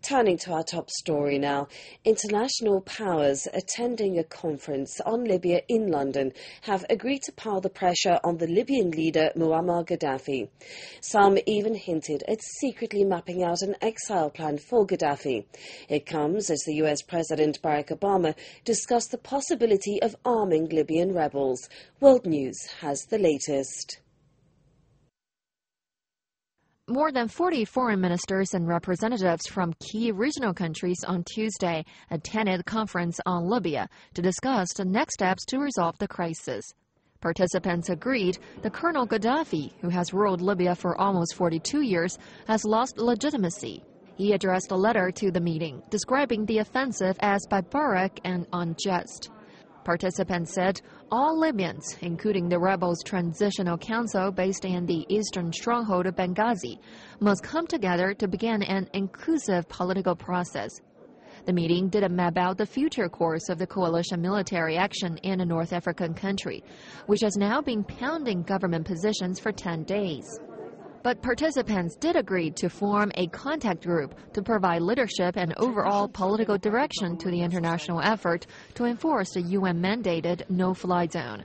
Turning to our top story now, international powers attending a conference on Libya in London have agreed to pile the pressure on the Libyan leader Muammar Gaddafi. Some even hinted at secretly mapping out an exile plan for Gaddafi. It comes as the US President Barack Obama discussed the possibility of arming Libyan rebels. World News has the latest. More than 40 foreign ministers and representatives from key regional countries on Tuesday attended a conference on Libya to discuss the next steps to resolve the crisis. Participants agreed that Colonel Gaddafi, who has ruled Libya for almost 42 years, has lost legitimacy. He addressed a letter to the meeting, describing the offensive as barbaric and unjust. Participants said all Libyans, including the rebels' transitional council based in the eastern stronghold of Benghazi, must come together to begin an inclusive political process. The meeting didn't map out the future course of the coalition military action in a North African country, which has now been pounding government positions for 10 days. But participants did agree to form a contact group to provide leadership and overall political direction to the international effort to enforce the UN-mandated no-fly zone.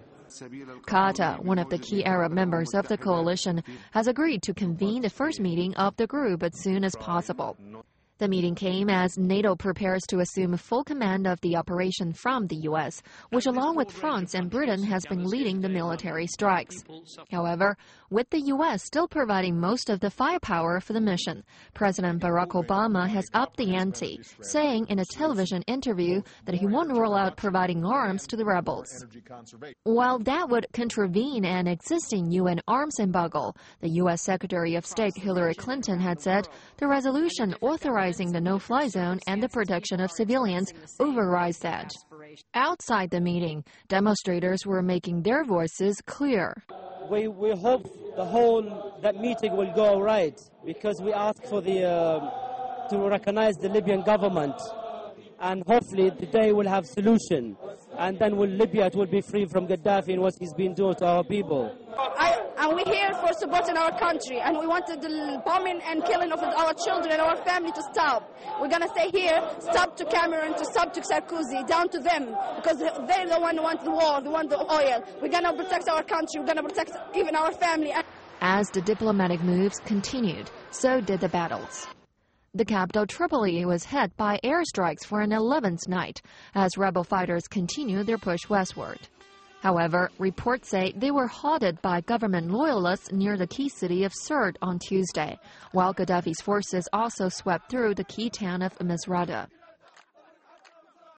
Qatar, one of the key Arab members of the coalition, has agreed to convene the first meeting of the group as soon as possible. The meeting came as NATO prepares to assume full command of the operation from the U.S., which along with France and Britain has been leading the military strikes. However, with the U.S. still providing most of the firepower for the mission, President Barack Obama has upped the ante, saying in a television interview that he won't rule out providing arms to the rebels. While that would contravene an existing UN arms embargo, the U.S. Secretary of State Hillary Clinton had said the resolution authorizing the no-fly zone and the protection of civilians overrides that. Outside the meeting, demonstrators were making their voices clear. We hope that meeting will go all right, because we ask for to recognize the Libyan government, and hopefully the day will have solution, and then Libya will be free from Gaddafi and what he's been doing to our people. And we're here for supporting our country, and we wanted the bombing and killing of our children and our family to stop. We're going to say here, stop to Cameron, to stop to Sarkozy, down to them, because they're the one who want the war, they want the oil. We're going to protect our country, we're going to protect even our family. As the diplomatic moves continued, so did the battles. The capital Tripoli was hit by airstrikes for an 11th night as rebel fighters continue their push westward. However, reports say they were halted by government loyalists near the key city of Sirte on Tuesday, while Gaddafi's forces also swept through the key town of Misrata.